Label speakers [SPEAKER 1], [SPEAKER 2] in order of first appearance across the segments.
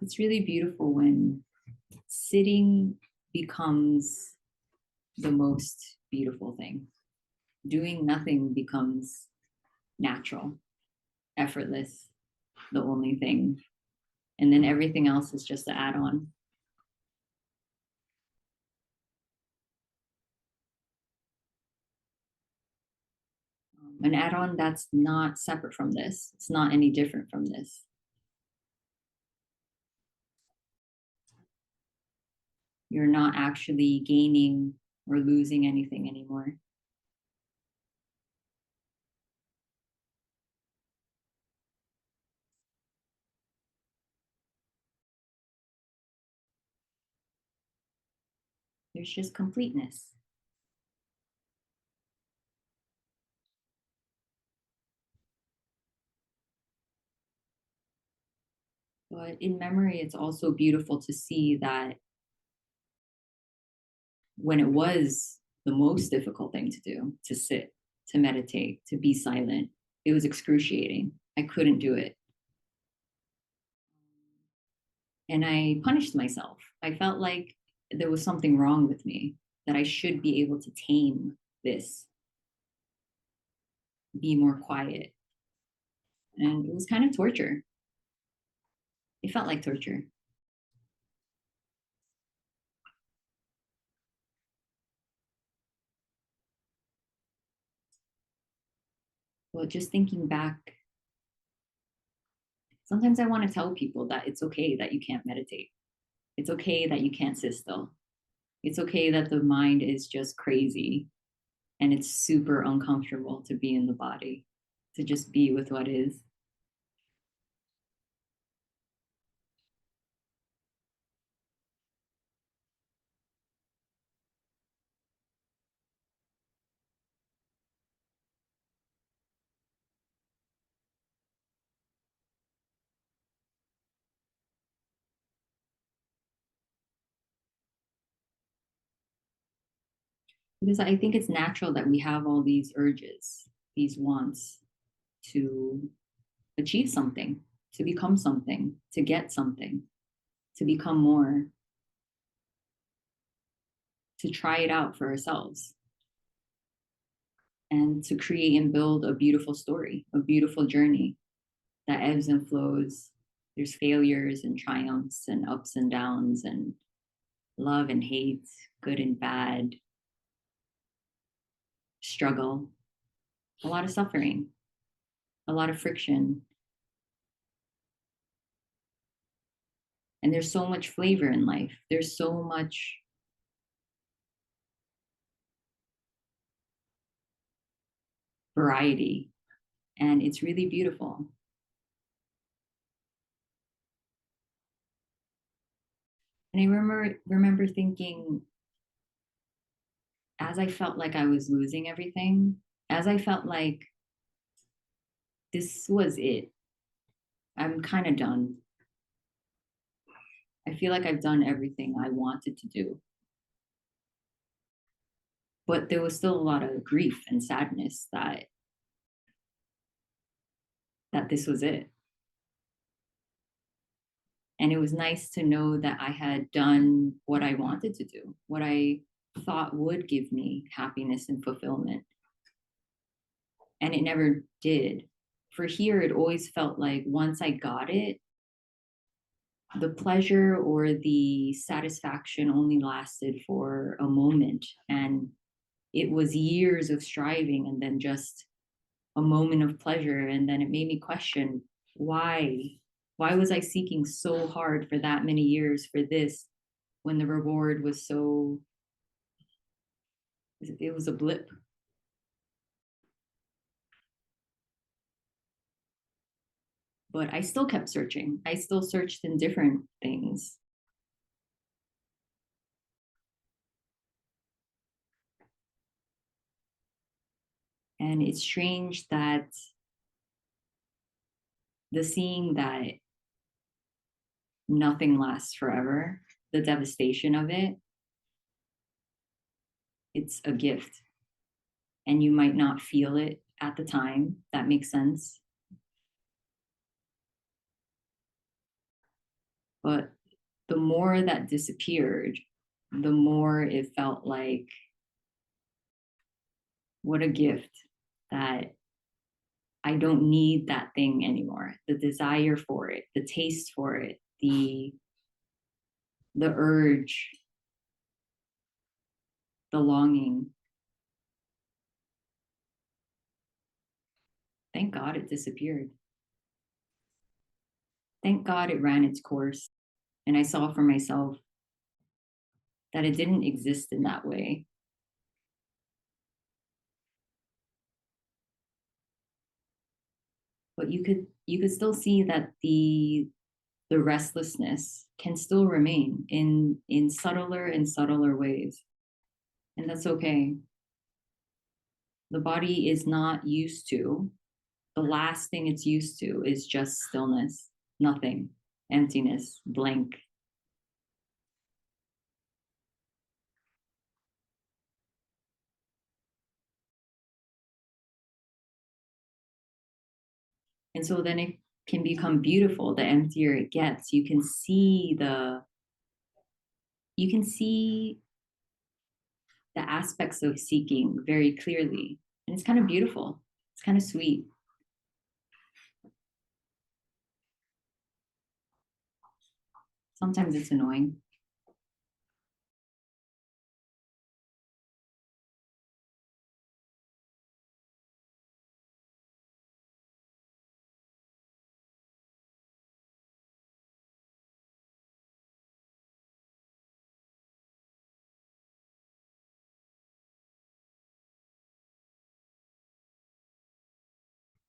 [SPEAKER 1] It's really beautiful when sitting becomes the most beautiful thing. Doing nothing becomes natural, effortless, the only thing. And then everything else is just an add on. An add on that's not separate from this, it's not any different from this. You're not actually gaining or losing anything anymore. There's just completeness. But in memory, it's also beautiful to see that when it was the most difficult thing to do, to sit, to meditate, to be silent, it was excruciating. I couldn't do it. And I punished myself. I felt like there was something wrong with me, that I should be able to tame this, be more quiet. And it was kind of torture. It felt like torture. Well, just thinking back, sometimes I want to tell people that it's okay that you can't meditate. It's okay that you can't sit still. It's okay that the mind is just crazy and it's super uncomfortable to be in the body, to just be with what is. Because I think it's natural that we have all these urges, these wants to achieve something, to become something, to get something, to become more, to try it out for ourselves, and to create and build a beautiful story, a beautiful journey that ebbs and flows. There's failures and triumphs and ups and downs and love and hate, good and bad, struggle, a lot of suffering, a lot of friction. And there's so much flavor in life. There's so much variety, and it's really beautiful. And I remember thinking, as I felt like I was losing everything, as I felt like this was it, I'm kind of done. I feel like I've done everything I wanted to do. But there was still a lot of grief and sadness that this was it. And it was nice to know that I had done what I wanted to do, what I thought would give me happiness and fulfillment. And it never did. For here, it always felt like once I got it, the pleasure or the satisfaction only lasted for a moment. And it was years of striving and then just a moment of pleasure. And then it made me question why? Why was I seeking so hard for that many years for this when the reward was so, it was a blip. But I still kept searching. I still searched in different things. And it's strange that the seeing that nothing lasts forever, the devastation of it, it's a gift. And you might not feel it at the time. That makes sense. But the more that disappeared, the more it felt like, what a gift that I don't need that thing anymore. The desire for it, the taste for it, the urge, the longing. Thank God it disappeared. Thank God it ran its course. And I saw for myself that it didn't exist in that way. But you could still see that the restlessness can still remain in subtler and subtler ways. And that's okay. The body is not used to, the last thing it's used to is just stillness, nothing, emptiness, blank. And so then it can become beautiful the emptier it gets. You can see the aspects of seeking very clearly. And it's kind of beautiful. It's kind of sweet. Sometimes it's annoying.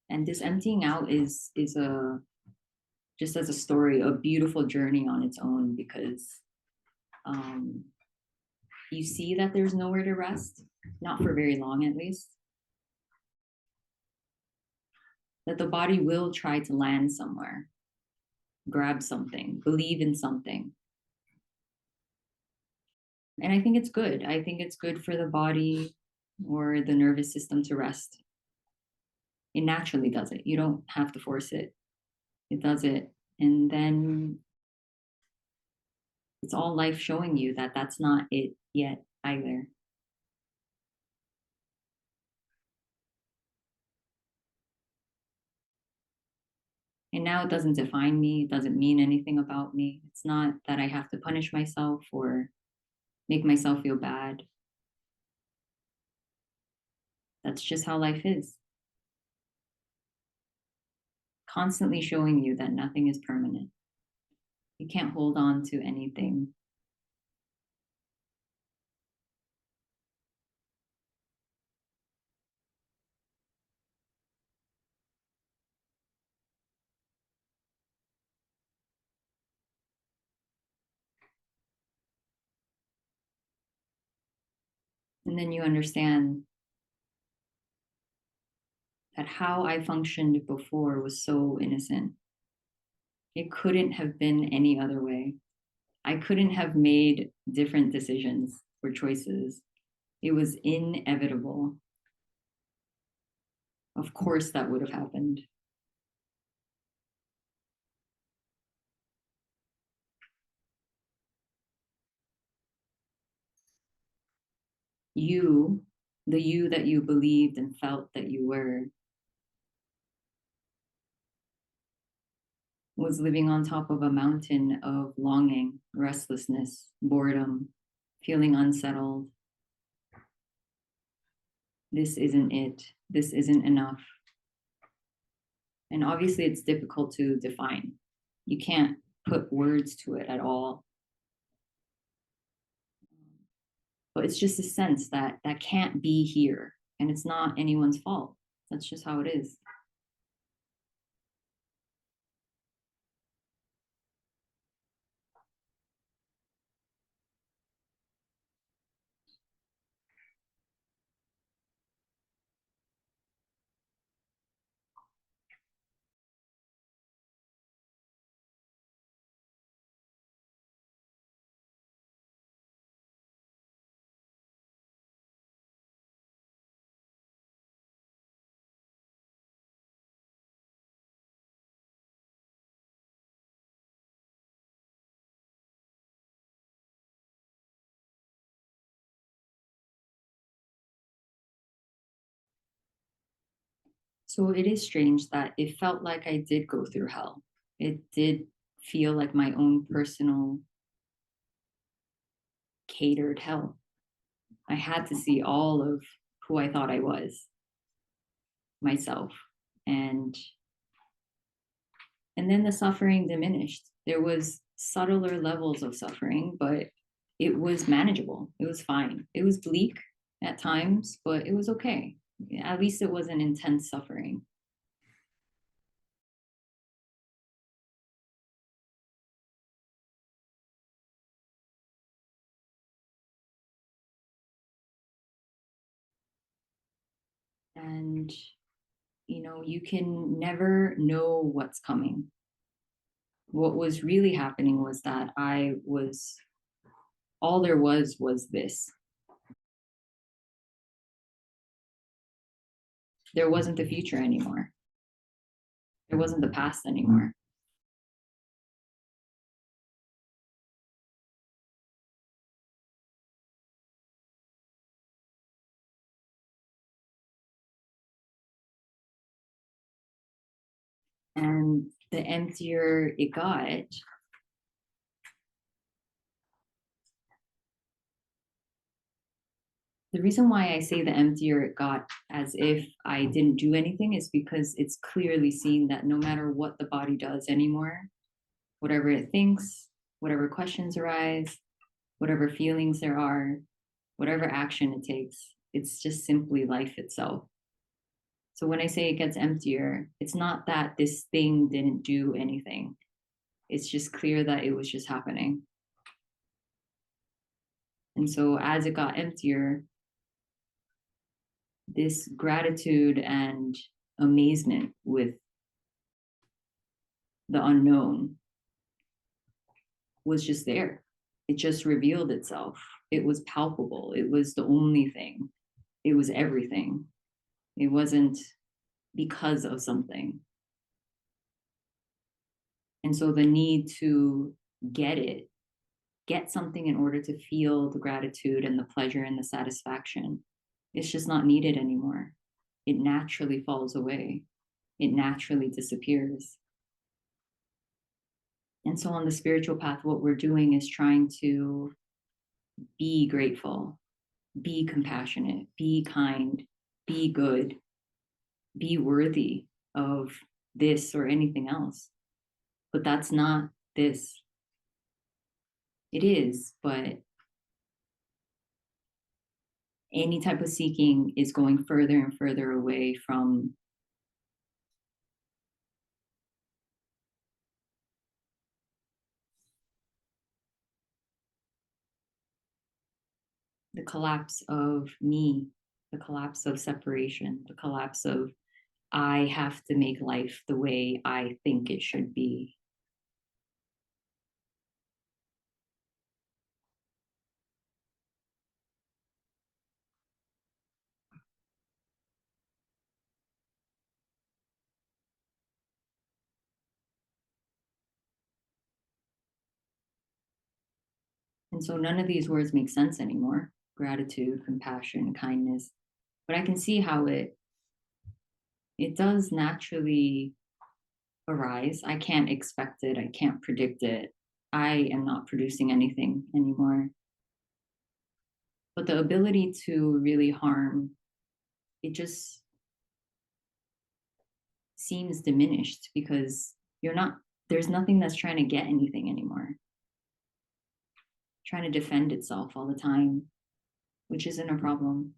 [SPEAKER 1] And this emptying out is a just as a story, a beautiful journey on its own, because um, you see that there's nowhere to rest, not for very long at least. That the body will try to land somewhere, grab something, believe in something. And I think it's good. I think it's good for the body or the nervous system to rest. It naturally does it. You don't have to force it. It does it. And then it's all life showing you that that's not it yet either. And now it doesn't define me. It doesn't mean anything about me. It's not that I have to punish myself or make myself feel bad. That's just how life is. Constantly showing you that nothing is permanent. You can't hold on to anything. And then you understand that how I functioned before was so innocent. It couldn't have been any other way. I couldn't have made different decisions or choices. It was inevitable. Of course, that would have happened. You, the you that you believed and felt that you were, was living on top of a mountain of longing, restlessness, boredom, feeling unsettled. This isn't it. This isn't enough. And obviously, it's difficult to define. You can't put words to it at all. But it's just a sense that that can't be here. And it's not anyone's fault. That's just how it is. So it is strange that it felt like I did go through hell. It did feel like my own personal catered hell. I had to see all of who I thought I was, myself. And and then the suffering diminished. There was subtler levels of suffering, but it was manageable. It was fine. It was bleak at times, but it was okay. At least it wasn't intense suffering. And you can never know what's coming. What was really happening was that I was all there was this. There wasn't the future anymore. There wasn't the past anymore. And the emptier it got, the reason why I say the emptier it got as if I didn't do anything is because it's clearly seen that no matter what the body does anymore, whatever it thinks, whatever questions arise, whatever feelings there are, whatever action it takes, it's just simply life itself. So when I say it gets emptier, it's not that this thing didn't do anything. It's just clear that it was just happening. And so as it got emptier, this gratitude and amazement with the unknown was just there. It just revealed itself. It was palpable. It was the only thing. It was everything. It wasn't because of something. And so the need to get it, get something in order to feel the gratitude and the pleasure and the satisfaction, it's just not needed anymore. It naturally falls away. It naturally disappears. And so on the spiritual path, what we're doing is trying to be grateful, be compassionate, be kind, be good, be worthy of this or anything else. But that's not this. It is, but any type of seeking is going further and further away from the collapse of me, the collapse of separation, the collapse of I have to make life the way I think it should be. And so none of these words make sense anymore: gratitude, compassion, kindness. But I can see how it does naturally arise. I can't expect it. I can't predict it. I am not producing anything anymore. But the ability to really harm, it just seems diminished because you're not, there's nothing that's trying to get anything anymore. Trying to defend itself all the time, which isn't a problem.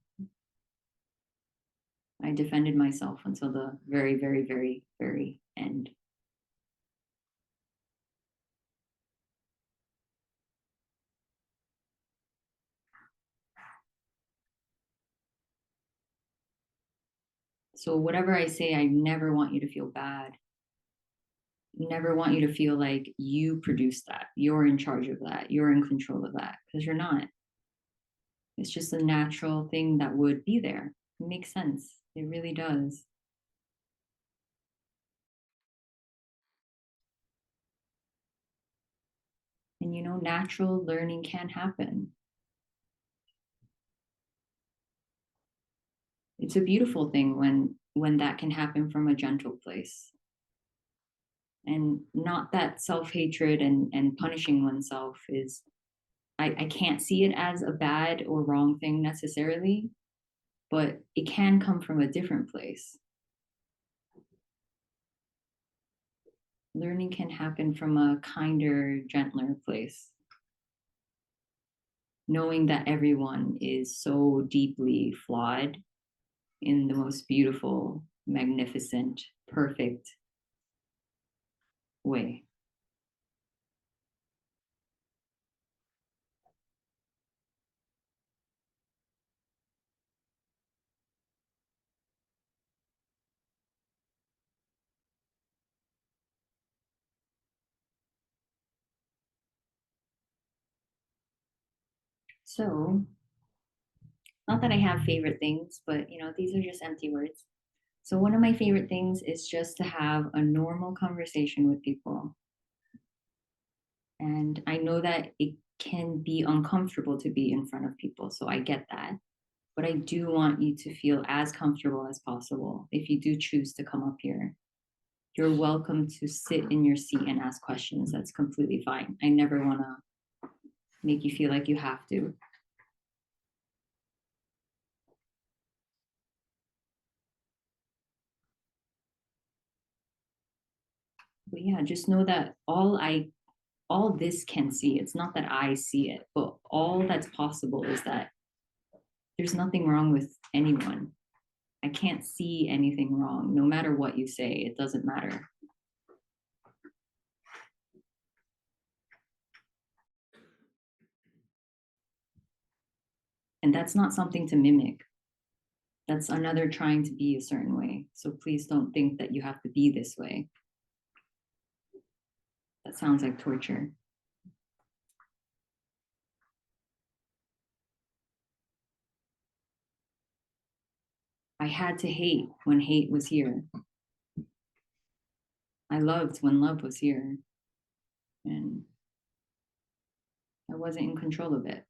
[SPEAKER 1] I defended myself until the very, very, very, very end. So whatever I say, I never want you to feel bad. Never want you to feel like you produced that. You're in charge of that. You're in control of that, because you're not. It's just a natural thing that would be there. It makes sense. It really does. And natural learning can happen. It's a beautiful thing when when that can happen from a gentle place. And not that self-hatred and punishing oneself is, I can't see it as a bad or wrong thing necessarily, but it can come from a different place. Learning can happen from a kinder, gentler place. Knowing that everyone is so deeply flawed in the most beautiful, magnificent, perfect way. So, not that I have favorite things, but these are just empty words. So, one of my favorite things is just to have a normal conversation with people. And I know that it can be uncomfortable to be in front of people. So, I get that. But I do want you to feel as comfortable as possible. If you do choose to come up here, you're welcome to sit in your seat and ask questions. That's completely fine. I never want to make you feel like you have to. But yeah, just know that all this can see, it's not that I see it, but all that's possible is that there's nothing wrong with anyone. I can't see anything wrong. No matter what you say, it doesn't matter. And that's not something to mimic. That's another trying to be a certain way. So please don't think that you have to be this way. That sounds like torture. I had to hate when hate was here. I loved when love was here. And I wasn't in control of it.